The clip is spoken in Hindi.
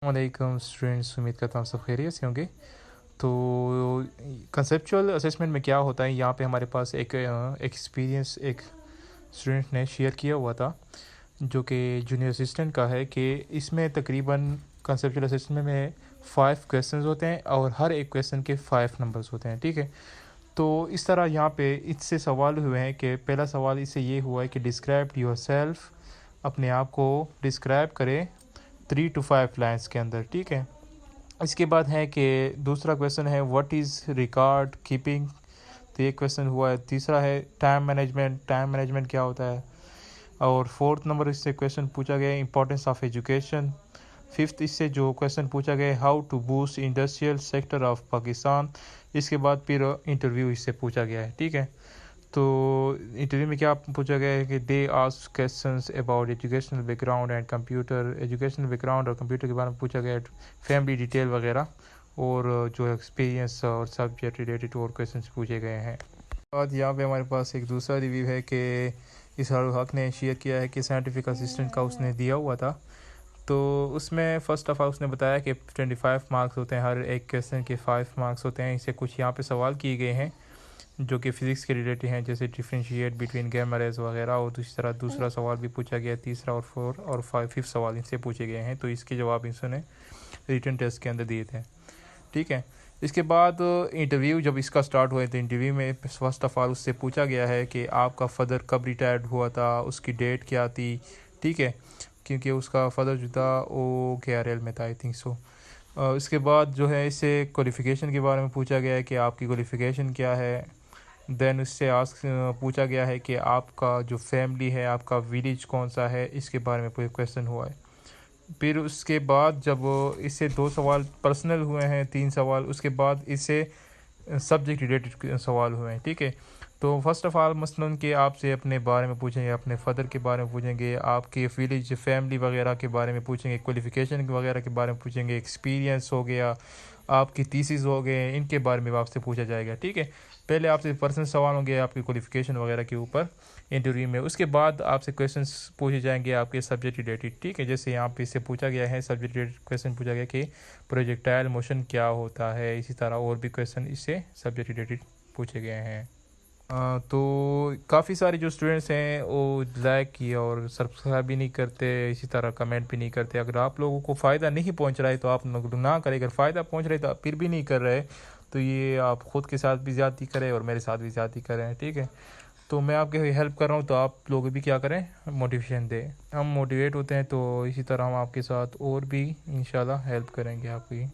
वालेकुम स्टूडेंट्स, उम्मीद करता हूँ सब खैरियत से होंगे। तो कंसेप्चुअल असेसमेंट में क्या होता है, यहाँ पे हमारे पास एक एक्सपीरियंस एक स्टूडेंट ने शेयर किया हुआ था जो कि जूनियर असिस्टेंट का है कि इसमें तकरीबन कंसेप्चुअल असेसमेंट में 5 क्वेश्चंस होते हैं और हर एक क्वेश्चन के 5 नंबर्स होते हैं। ठीक है, तो इस तरह यहाँ पे इससे सवाल हुए हैं कि पहला सवाल इससे ये हुआ है कि डिस्क्राइब योर सेल्फ, अपने आप को डिस्क्राइब करें 3 to 5 लाइन्स के अंदर। ठीक है, इसके बाद है कि दूसरा क्वेश्चन है व्हाट इज़ रिकॉर्ड कीपिंग, तो ये क्वेश्चन हुआ है। तीसरा है टाइम मैनेजमेंट, टाइम मैनेजमेंट क्या होता है। और फोर्थ नंबर इससे क्वेश्चन पूछा गया है इंपॉर्टेंस ऑफ एजुकेशन। फिफ्थ इससे जो क्वेश्चन पूछा गया है how to boost industrial sector of Pakistan. इसके बाद फिर इंटरव्यू इससे पूछा गया है। ठीक है, तो इंटरव्यू में क्या पूछा गया है कि they ask questions about educational background and computer, educational background और कंप्यूटर के बारे में पूछा गया है, फैमिली डिटेल वगैरह, और जो एक्सपीरियंस और सब्जेक्ट रिलेटेड और क्वेश्चंस पूछे गए हैं। बाद यहाँ पे हमारे पास एक दूसरा रिव्यू है कि इसहारुल हक ने शेयर किया है कि साइंटिफिक असिस्टेंट का उसने दिया हुआ था। तो उसमें फ़र्स्ट ऑफ ऑल उसने बताया कि 25 मार्क्स होते हैं, हर एक क्वेश्चन के 5 मार्क्स होते हैं। इससे कुछ यहाँ पे सवाल किए गए हैं जो कि फ़िज़िक्स के रिलेटेड हैं, जैसे डिफ्रेंशिएट बिटवीन गैमा रेज वगैरह। और दूसरी तरह दूसरा सवाल भी पूछा गया, तीसरा और 4 और 5 सवाल इनसे पूछे गए हैं। तो इसके जवाब इन्होंने रिटन टेस्ट के अंदर दिए थे। ठीक है, इसके बाद इंटरव्यू जब इसका स्टार्ट हुआ तो इंटरव्यू में फर्स्ट ऑफ ऑल उससे पूछा गया है कि आपका फ़ादर कब रिटायर्ड हुआ था, उसकी डेट क्या थी। ठीक है, क्योंकि उसका फादर जो था वो KRL में था, आई थिंक सो। इसके बाद जो है इससे क्वालिफ़िकेशन के बारे में पूछा गया है कि आपकी क्वालिफ़िकेशन क्या है। देन उससे पूछा गया है कि आपका जो फैमिली है, आपका विलेज कौन सा है, इसके बारे में कोई क्वेश्चन हुआ है। फिर उसके बाद जब इससे 2 सवाल पर्सनल हुए हैं, 3 सवाल, उसके बाद इससे सब्जेक्ट रिलेटेड सवाल हुए हैं। ठीक है, तो फर्स्ट ऑफ़ ऑल मसलन कि आपसे अपने बारे में पूछेंगे, अपने फ़ादर के बारे में पूछेंगे, आपके विलेज फैमिली वगैरह के बारे में पूछेंगे, क्वालिफ़िकेशन वगैरह के बारे में पूछेंगे, एक्सपीरियंस हो गया, आपकी थीसिस हो गए, इनके बारे में आपसे पूछा जाएगा। ठीक है, पहले आपसे पर्सनल सवाल होंगे आपकी क्वालिफ़िकेशन वगैरह के ऊपर इंटरव्यू में। उसके बाद आपसे क्वेश्चंस पूछे जाएंगे आपके सब्जेक्ट रिलेटेड। ठीक है, जैसे यहाँ पे इससे पूछा गया है सब्जेक्ट रिलेटेड क्वेश्चन पूछा गया कि प्रोजेक्टाइल मोशन क्या होता है। इसी तरह और भी क्वेश्चन इससे सब्जेक्ट रिलेटेड पूछे गए हैं। तो काफ़ी सारे जो स्टूडेंट्स हैं वो लाइक किया और सब्सक्राइब भी नहीं करते, इसी तरह कमेंट भी नहीं करते। अगर आप लोगों को फ़ायदा नहीं पहुंच रहा है तो आप लोग ना करें, अगर फ़ायदा पहुंच रहा है तो आप फिर भी नहीं कर रहे तो ये आप ख़ुद के साथ भी ज़्यादती करें और मेरे साथ भी ज़्यादती करें। ठीक है, तो मैं आपके हेल्प कर रहा हूँ तो आप लोग भी क्या करें, मोटिवेशन दें। हम मोटिवेट होते हैं तो इसी तरह हम आपके साथ और भी इंशाल्लाह हेल्प करेंगे आपकी।